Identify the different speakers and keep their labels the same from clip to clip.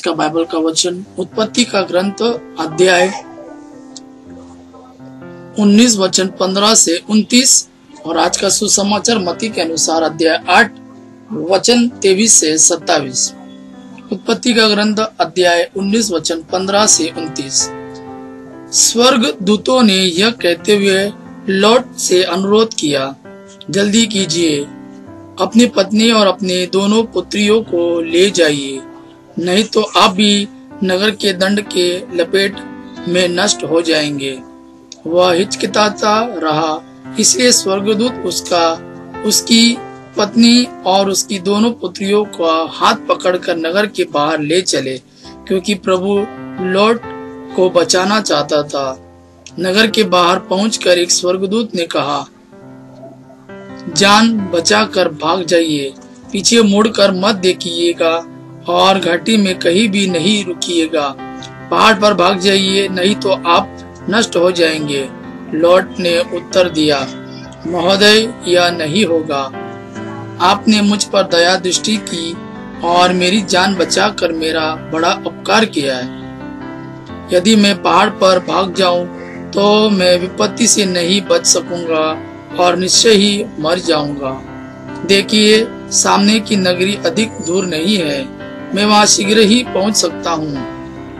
Speaker 1: का बाइबल का वचन उत्पत्ति का ग्रंथ अध्याय 19 वचन 15 से 29 और आज का सुसमाचार मत्ती के अनुसार अध्याय 8 वचन 23 से 27। उत्पत्ति का ग्रंथ अध्याय 19 वचन 15 से 29। स्वर्ग दूतों ने यह कहते हुए लॉट से अनुरोध किया, जल्दी कीजिए, अपनी पत्नी और अपने दोनों पुत्रियों को ले जाइए, नहीं तो आप भी नगर के दंड के लपेट में नष्ट हो जाएंगे। वह हिचकिचाता रहा, इसलिए स्वर्गदूत उसकी पत्नी और उसकी दोनों पुत्रियों का हाथ पकड़कर नगर के बाहर ले चले, क्योंकि प्रभु लॉट को बचाना चाहता था। नगर के बाहर पहुंचकर एक स्वर्गदूत ने कहा, जान बचाकर भाग जाइए, पीछे मुड़कर मत देखिएगा और घाटी में कहीं भी नहीं रुकिएगा। पहाड़ पर भाग जाइए, नहीं तो आप नष्ट हो जाएंगे। लॉट ने उत्तर दिया, महोदय, यह नहीं होगा। आपने मुझ पर दया दृष्टि की और मेरी जान बचाकर मेरा बड़ा उपकार किया है। यदि मैं पहाड़ पर भाग जाऊं तो मैं विपत्ति से नहीं बच सकूंगा और निश्चय ही मर जाऊंगा। देखिए, सामने की नगरी अधिक दूर नहीं है, मैं वहां शीघ्र ही पहुंच सकता हूँ।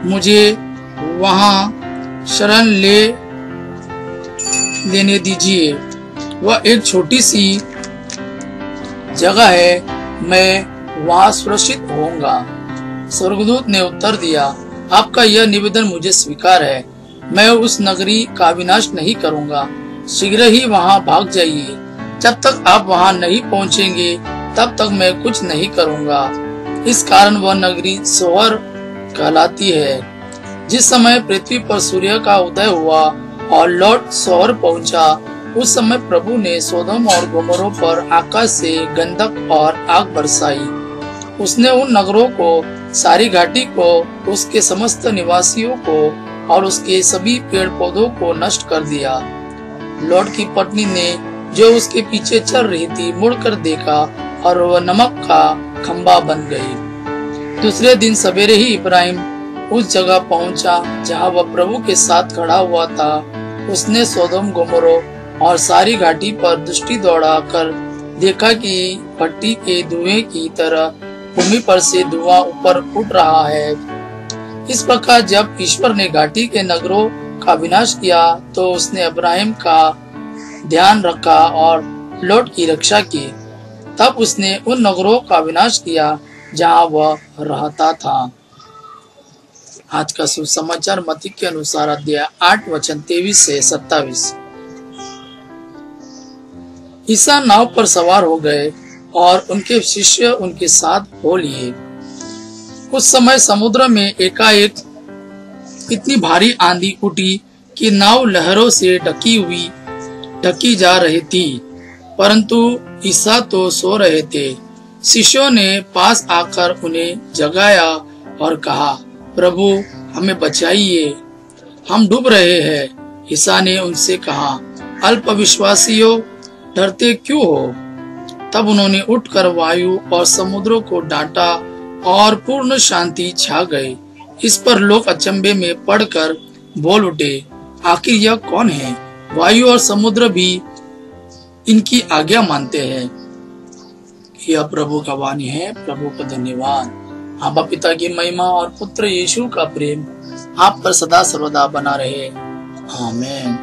Speaker 1: मुझे वहां शरण लेने दीजिए। वह एक छोटी सी जगह है, मैं वहां सुरक्षित होऊंगा। स्वर्गदूत ने उत्तर दिया, आपका यह निवेदन मुझे स्वीकार है। मैं उस नगरी का विनाश नहीं करूंगा। शीघ्र ही वहां भाग जाइए। जब तक आप वहां नहीं पहुंचेंगे तब तक मैं कुछ नहीं करूंगा। इस कारण वह नगरी सोअर कहलाती है। जिस समय पृथ्वी पर सूर्य का उदय हुआ और लॉट सोअर पहुंचा, उस समय प्रभु ने सोदोम और गोमोरा पर आकाश से गंधक और आग बरसाई। उसने उन नगरों को, सारी घाटी को, उसके समस्त निवासियों को और उसके सभी पेड़ पौधों को नष्ट कर दिया। लॉट की पत्नी ने, जो उसके पीछे चल रही थी, मुड़कर देखा और वह नमक का खंबा बन गई। दूसरे दिन सवेरे ही इब्राहिम उस जगह पहुंचा जहां वह प्रभु के साथ खड़ा हुआ था। उसने सोदोम गोमोरा और सारी घाटी पर दृष्टि दौड़ाकर देखा कि भट्टी के धुएं की तरह भूमि पर से धुआं ऊपर उठ रहा है। इस प्रकार जब ईश्वर ने घाटी के नगरों का विनाश किया तो उसने इब्राहिम का ध्यान रखा और लॉट की रक्षा की। तब उसने उन नगरों का विनाश किया जहां वह रहता था। आज का सुसमाचार मत्ती के अनुसार अध्याय 8 वचन 23 से 27। ईसा नाव पर सवार हो गए और उनके शिष्य उनके साथ हो लिए। उस समय समुद्र में एकाएक इतनी भारी आंधी उठी कि नाव लहरों से ढकी जा रही थी, परंतु ईसा तो सो रहे थे। शिष्यों ने पास आकर उन्हें जगाया और कहा, प्रभु, हमें बचाइए, हम डूब रहे हैं। ईसा ने उनसे कहा, अल्प विश्वासियों, डरते क्यों हो? तब उन्होंने उठकर वायु और समुद्र को डांटा और पूर्ण शांति छा गई। इस पर लोग अचंभे में पड़कर बोल उठे, आखिर यह कौन है? वायु और समुद्र भी इनकी आज्ञा मानते हैं। यह प्रभु का वाणी है। प्रभु का धन्यवाद। आबा पिता की महिमा और पुत्र यीशु का प्रेम आप पर सदा सर्वदा बना रहे। आमीन।